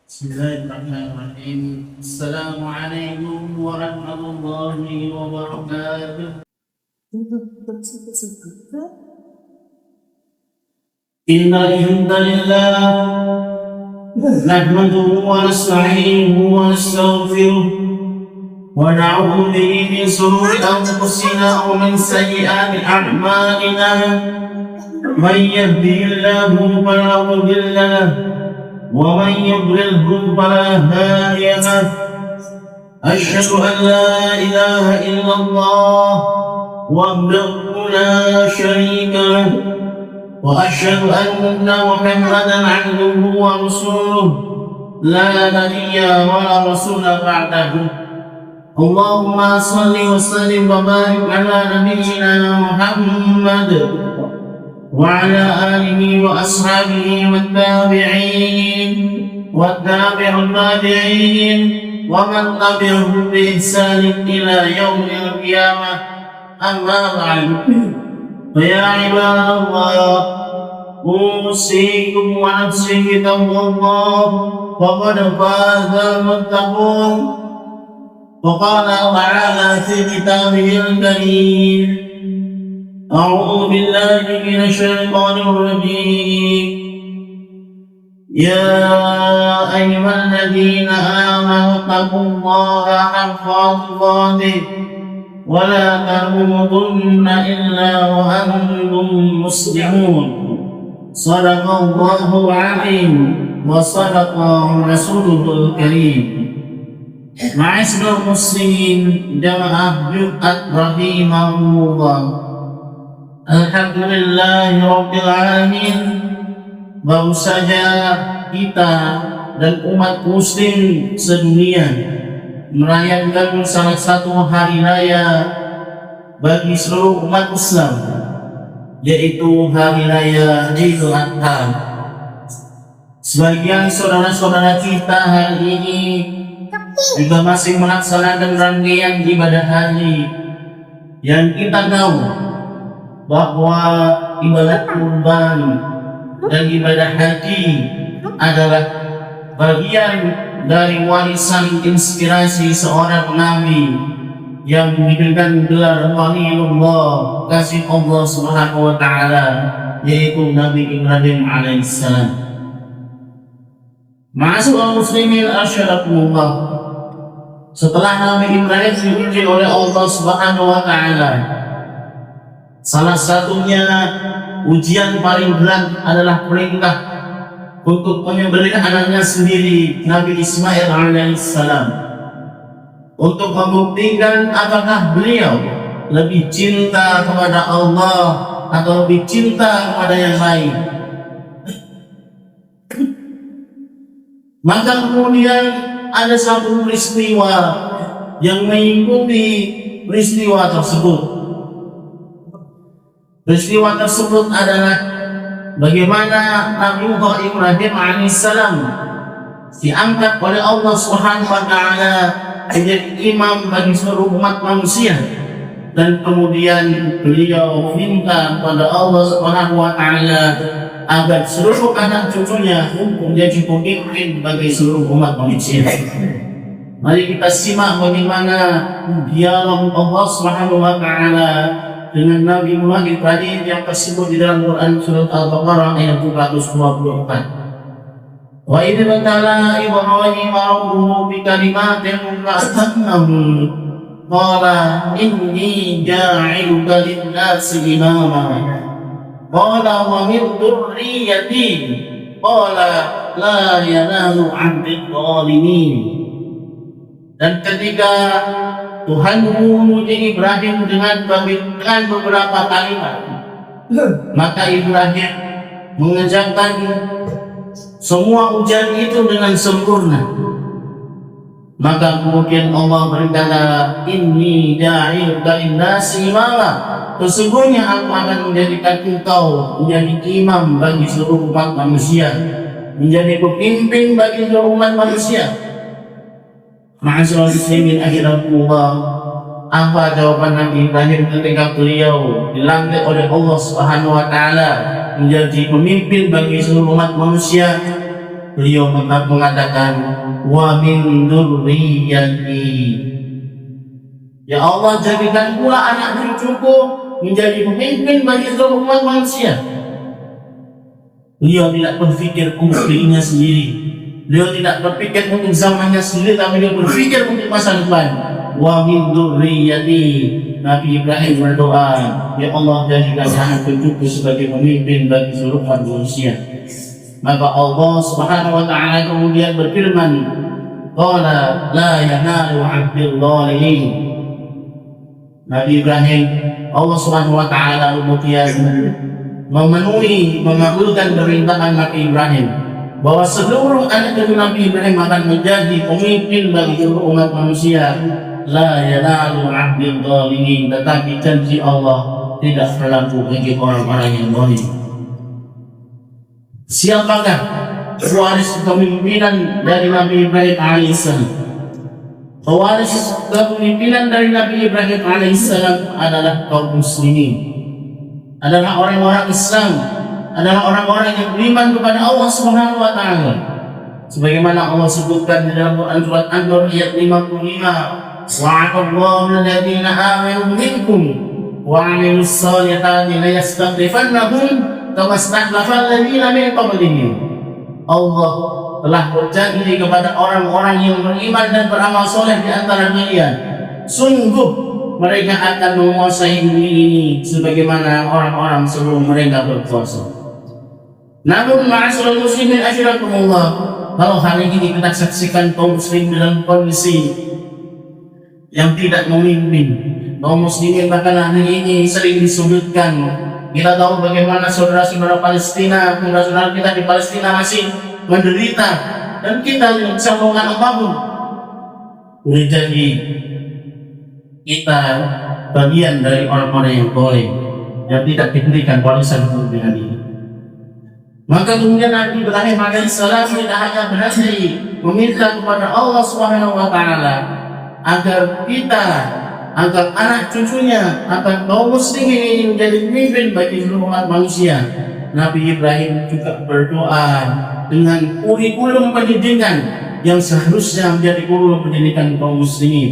بسم الله الرحمن الرحيم. السلام عليكم ورحمة الله وبركاته. إن الحمد لله نحمده ونستعينه ونستغفره ونعوذ به من شرور أنفسنا ومن سيئات أعمالنا. من يهده الله فلا مضل له ومن يضلله فلا هادي له. أشهد أن لا إله إلا الله وحده لا شريك له وأشهد أن محمدا عبده ورسوله لا نبي ولا رسول بعده. اللهم صل وسلم وبارك على نبينا محمد وعلى آله وأصحابه والتابعين والتابعين ومن تبعهم بإحسان إلى يوم القيامة. أما بعد، فيا عباد الله، أوصيكم ونفسي بتقوى الله فقد فاز المتقون. وقال تعالى في كتابه الكريم: أعوذ بالله من الشيطان الرجيم. يا أيها الذين آمنوا اتقوا الله حق تقاته ولا تموتن إلا وأنتم مسلمون. صدق الله العظيم وصدق رسوله الكريم. Ma'asyiral muslimin jamaah Jumat rahimahumullah. Alhamdulillahirabbil alamin. Baru saja kita dan umat muslim sedunia merayakan salah satu hari raya bagi seluruh umat Islam, yaitu hari raya Idul Adha. Sebagian saudara-saudara kita hari ini juga masih melaksanakan rangkaian ibadah haji yang kita tahu bahwa ibadah kurban dan ibadah haji adalah bagian dari warisan inspirasi seorang nabi yang diberikan gelar Waliullah, kasih Allah Subhanahu wa taala, yaitu Nabi Ibrahim alaihissalam. Ma'asyiral muslimin asyhadakumullah. Setelah Nabi Ibrahim diuji oleh Allah Subhanahu wa taala, salah satunya ujian paling berat adalah perintah untuk menyembelih anaknya sendiri, Nabi Ismail alaihissalam, untuk membuktikan apakah beliau lebih cinta kepada Allah atau lebih cinta kepada yang lain. Maka kemudian ada satu peristiwa yang mengikuti peristiwa tersebut. Peristiwa tersebut adalah bagaimana Nabi Ibrahim alaihissalam diangkat oleh Allah Subhanahu wa taala menjadi imam bagi seluruh umat manusia, dan kemudian beliau minta kepada Allah Subhanahu wa taala agar seluruh anak cucunya menjadi pemimpin bagi seluruh umat manusia. Mari kita simak bagaimana dialog Allah Subhanahu wa taala dengan Nabi Muhammad tadi yang tersebut di dalam Quran surat Al-Baqarah ayat 224. Wa idh batala Ibrahim rabbuhu bi kalimatin fa'atamnahu qala inni ja'iluka lin-nasi imama qala wa min dhurriyyati qala la yanalu 'abdi dhalimin. Dan ketika Tuhan menguji Ibrahim dengan beberapa kalimat, maka Ibrahim mengerjakan semua ujian itu dengan sempurna. Maka kemudian Allah berkata, inni ja'iluka lin-nasi imama, sesungguhnya aku akan menjadikan engkau menjadi imam bagi seluruh umat manusia, menjadi pemimpin bagi seluruh umat manusia. Ma'asyiral muslimin akhirullah, apa jawaban Nabi Ibrahim ketika beliau dilantik oleh Allah Subhanahu wa taala menjadi pemimpin bagi seluruh umat manusia? beliau mengatakan, wa min dzurriyyati, ya Allah jadikan pula anak cucuku menjadi pemimpin bagi seluruh umat manusia. Beliau tidak berpikir untuk dirinya sendiri, beliau tidak berpikir untuk zamannya sendiri, tapi beliau berpikir untuk masa depan. Wa min dzurriyyati, Nabi Ibrahim berdoa, ya Allah jadikan anak cucuku sebagai pemimpin bagi seluruh umat manusia. Maka Allah Subhanahu wa ta'ala kemudian berfirman, qala la yanalu 'abdil zalimin. Nabi Ibrahim, Allah Subhanahu wa ta'ala kemudian mengabulkan permintaan Nabi Ibrahim bahwa seluruh anak cucu Nabi Ibrahim akan menjadi pemimpin bagi seluruh umat manusia. La yanalu 'abdil zalimin, tetapi janji Allah tidak berlaku bagi orang-orang yang zalim. Siapakah pewaris kepemimpinan dari Nabi Ibrahim alaihissalam? Pewaris kepemimpinan dari Nabi Ibrahim alaihissalam adalah kaum muslimin, adalah orang-orang Islam, adalah orang-orang yang beriman kepada Allah Subhanahu wa ta'ala. Sebagaimana Allah sebutkan di dalam Quran surat An-Nur ayat 55, wa'adallahu alladziina aamanu minkum wa 'amilus shalihati la yastakhlifannahum kama stakhlafal ladzina min qablihim. Allah telah berjanji kepada orang-orang yang beriman dan beramal soleh di antara kalian, sungguh mereka akan menguasai bumi ini sebagaimana orang-orang sebelum mereka berkuasa. Namun ma'asyiral muslimin asyirakumullah, kalau hari ini kita saksikan kaum muslim dalam kondisi yang tidak memimpin, kaum muslimin bahkan hari ini sering disudutkan. Kita tahu bagaimana saudara-saudara Palestina, saudara-saudara kita di Palestina masih menderita, dan kita tidak bisa melakukan apapun. Boleh jadi kita bagian dari orang-orang yang boleh, yang tidak diberikan warisan dengan ini. Maka kemudian Nabi Ibrahim alaihissalam tidak hanya berhasil meminta kepada Allah Subhanahu wa ta'ala agar kita, agar anak cucunya, agar kaum muslimin ini menjadi pemimpin bagi seluruh umat manusia. Nabi Ibrahim juga berdoa dengan kurikulum pendidikan yang seharusnya menjadi kurikulum pendidikan kaum muslimin.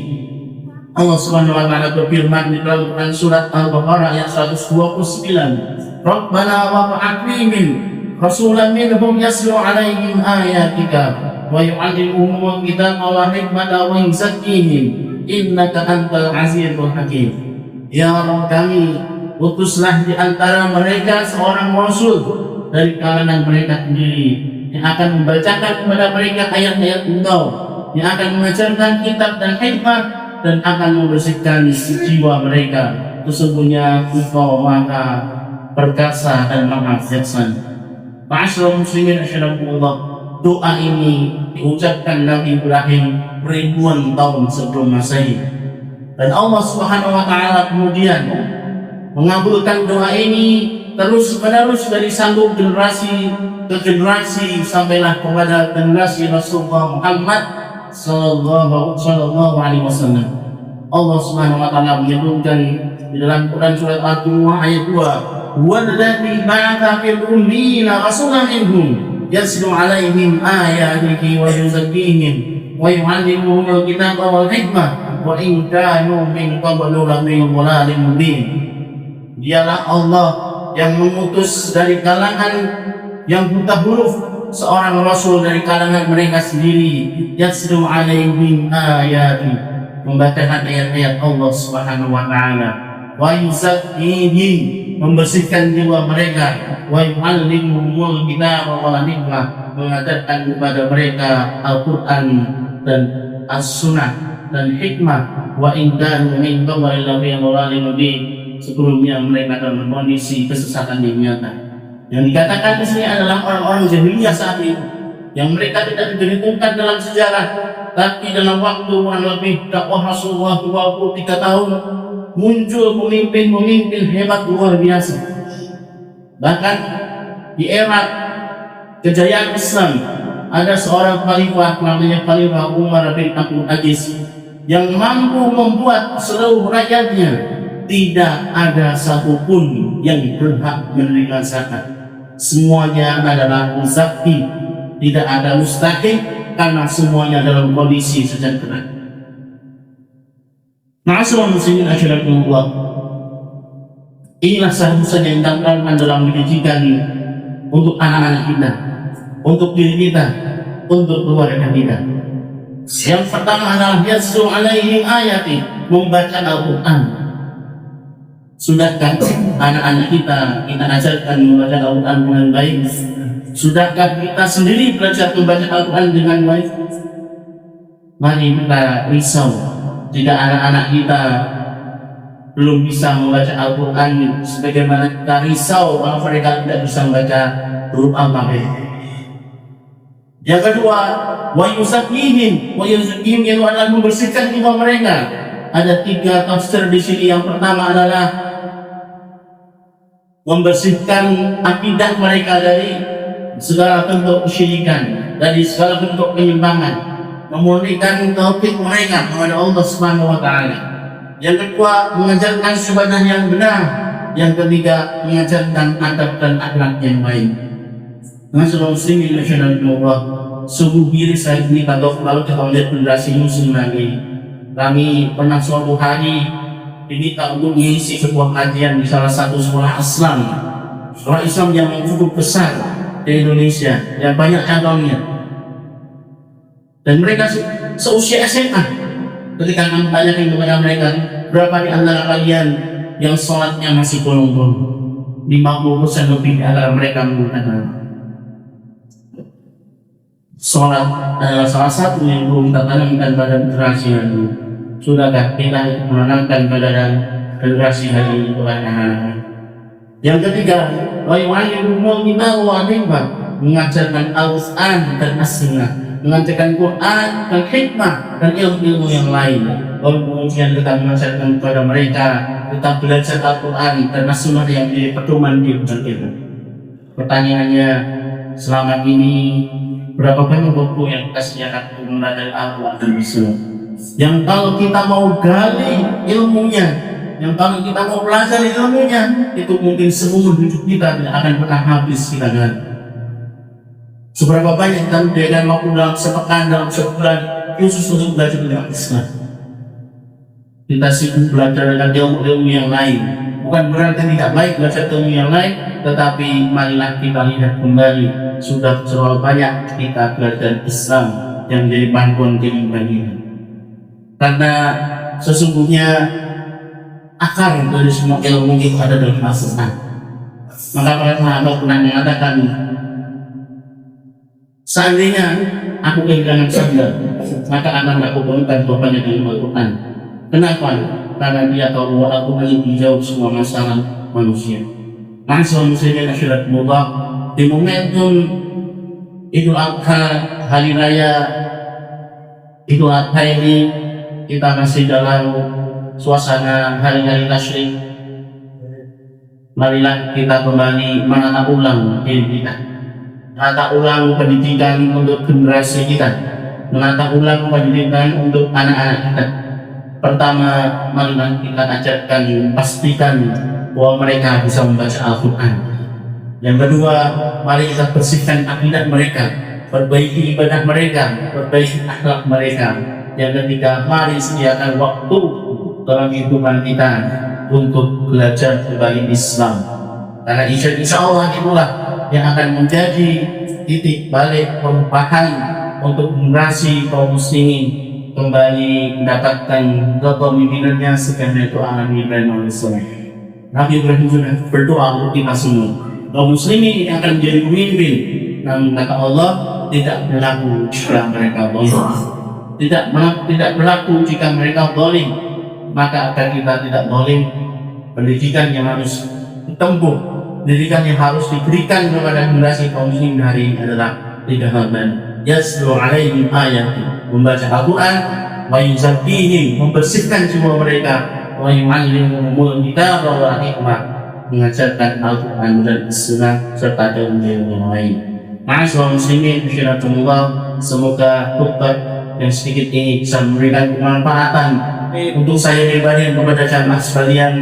Allah Subhanahu wa ta'ala berfirman di dalam Quran surat Al-Baqarah ayat 129, Rabbana wab'ath fihim rasulan minhum yatlu 'alaihim ayatika wa yu'allimuhumul kitaba wal hikmata wa yuzakkihim innaka antal azizul hakim. Ya Allah, kami utuslah di antara mereka seorang rasul dari kalangan mereka sendiri yang akan membacakan kepada mereka ayat-ayat Engkau, yang akan mengajarkan kitab dan hikmah, dan akan membersihkan jiwa mereka. Sesungguhnya Engkau Maha perkasa dan Maha bijaksana. Ma'asyiral muslimin asyhadulillah, doa ini diucapkan Nabi Ibrahim ribuan tahun sebelum Masehi, dan Allah Subhanahu wa ta'ala kemudian mengabulkan doa ini terus menerus dari satu generasi ke generasi sampailah kepada generasi Rasulullah Muhammad sallallahu alaihi wasallam. Allah Subhanahu wa ta'ala menyebutkan di dalam Quran surat Al-Jumu'ah ayat 2, "Walladzi ba'atha fil ummiyina rasulan minhum yatlu 'alaihim ayatihi wa yuzakkihim wa yu'allimuhumul kitaba wal hikmah wa in kanu min qablu lafi dhalalin mubin." Dialah Allah yang mengutus dari kalangan yang buta huruf seorang rasul dari kalangan mereka sendiri, yatlu 'alaihim ayati, membacakan ayat-ayat Allah Subhanahu wa ta'ala, wa yuzakkihim, membersihkan jiwa mereka, wa yu'allimuhumul kitaba wal hikmah, mengajarkan kepada mereka Al-Quran dan As-Sunnah dan hikmah, wa in kanu min qabli lafi dhalalin mubin, sebelumnya mereka dalam kondisi kesesatan yang nyata. Yang dikatakan di sini adalah orang-orang jahiliyah saat itu, yang mereka tidak diberitakan dalam sejarah, tapi dalam waktu kurang lebih dakwah Rasulullah 23 tahun muncul pemimpin-pemimpin hebat luar biasa. Bahkan di era kejayaan Islam ada seorang khalifah namanya Khalifah Umar bin Abdul Aziz yang mampu membuat seluruh rakyatnya tidak ada satupun yang berhak menerima zakat. Semuanya adalah muzaki, Tidak ada mustahil karena semuanya dalam kondisi sejahtera. Ma'asyiral muslimin asyhadulillah. Inilah seharusnya yang ditanamkan dalam pendidikan untuk anak-anak kita, untuk diri kita, untuk keluarga kita. Yang pertama adalah yatlu alaihim ayati, membaca Al-Quran. Sudahkah anak-anak kita ajarkan membaca Al-Quran dengan baik? Sudahkah kita sendiri belajar membaca Al-Quran dengan baik? Mari kita risau jika anak-anak kita belum bisa membaca Al-Quran, sebagaimana kita risau kalau mereka tidak bisa membaca huruf Al-Fatihah. Yang kedua, wa yuzakkihim yang adalah membersihkan jiwa mereka. Ada 3 tafsir di sini. Yang pertama adalah membersihkan akidah mereka dari segala bentuk kesyirikan, dari segala bentuk penyimpangan, memurnikan tauhid mereka kepada Allah Subhanahu wa taala. Yang kedua, mengajarkan ibadah yang benar. Yang ketiga, mengajarkan adab dan akhlak yang baik. Masyaallah muslimin Allah, sungguh diri saya ini kalau kita melihat generasi muslim lagi. Kami pernah suatu hari diminta untuk mengisi sebuah kajian di salah satu sekolah Islam. Sekolah Islam yang cukup besar di Indonesia, yang banyak cabangnya. Dan mereka seusia SMA. Ketika kami tanyakan kepada mereka, berapa di antara kalian yang sholatnya masih bolong-bolong? 50% lebih di antara mereka mengatakan sholat adalah salah satu yang belum kita tanamkan pada generasi hari. Sudahkah kita menanamkan pada generasi hari ini? Yang ketiga, mengajarkan Al-Quran dan As-Sunnah, mengajarkan Quran dan hikmah dan ilmu-ilmu yang lain. Lalu kemudian kita mengajarkan kepada mereka, kita belajar Al-Quran dan As-Sunnah yang menjadi pedoman hidup kita. Pertanyaannya, selama ini berapa banyak buku yang kita sediakan untuk mempelajari Al-Quran dan As-Sunnah? Yang kalau kita mau gali ilmunya, yang kalau kita mau belajar ilmunya, itu mungkin seumur hidup kita tidak akan pernah habis kita gali. Seberapa banyak kita memberikan waktu dalam sepekan, dalam sebulan khusus untuk belajar tentang Islam. Kita sibuk belajar dengan ilmu-ilmu yang lain. Bukan berarti tidak baik belajar ilmu yang lain, tetapi marilah kita lihat kembali sudah terlalu banyak kita belajar Islam yang menjadi panduan kehidupan ini. Karena sesungguhnya akar dari semua ilmu itu ada dalam Al-Quran. Maka para sahabat pernah mengatakan, seandainya aku kehilangan sadar, maka akan aku berikan bapaknya dalam Al-Quran. Kenapa? Karena dia tahu bahwa Al-Quran itu menjawab semua masalah manusia. Masalah muslimnya syariat mubah di momentum Idul Adha, hari raya Idul Adha ini, kita masih dalam suasana hari-hari tasyrik. Marilah kita kembali menata ulang diri kita, menata ulang pendidikan untuk generasi kita, menata ulang pendidikan untuk anak-anak kita. Pertama, marilah kita ajarkan, pastikan bahwa mereka bisa membaca Al-Quran. Yang kedua, mari kita bersihkan akidah mereka, perbaiki ibadah mereka, perbaiki akhlak mereka. Yang ketiga, mari sediakan waktu dalam kehidupan kita untuk belajar kembali Islam. Karena insya Allah itulah yang akan menjadi titik balik perubahan untuk generasi kaum muslimin kembali mendapatkan kepemimpinannya sebagai doa Nabi Ibrahim alaihissalam. Nabi Ibrahim juga berdoa untuk kita semua. Kaum muslimin yang akan menjadi pemimpin, namun kata Allah tidak berlaku jika mereka zalim. Tidak berlaku jika mereka zalim, maka agar kita tidak zalim. Pendidikan yang harus ditempuh, pendidikan yang harus diberikan kepada generasi kaum muslimin hari ini adalah 3 hal tadi. Yatlu alaihim ayati, membaca Al-Quran, wa yuzakkihim, membersihkan jiwa mereka, wa yu'allimuhumul kitaba wal hikmah, mengajarkan Al-Quran dan As-Sunnah serta ilmu yang lain. Ma'asyiral muslimin rahimakumullah, semoga khutbah yang sedikit ini bisa memberikan kemanfaatan untuk saya pribadi dan kepada jamaah sekalian.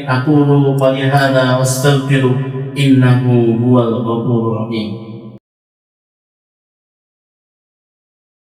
Aku qali hadza wastaghfiru innahu huwal ghafurur rahim.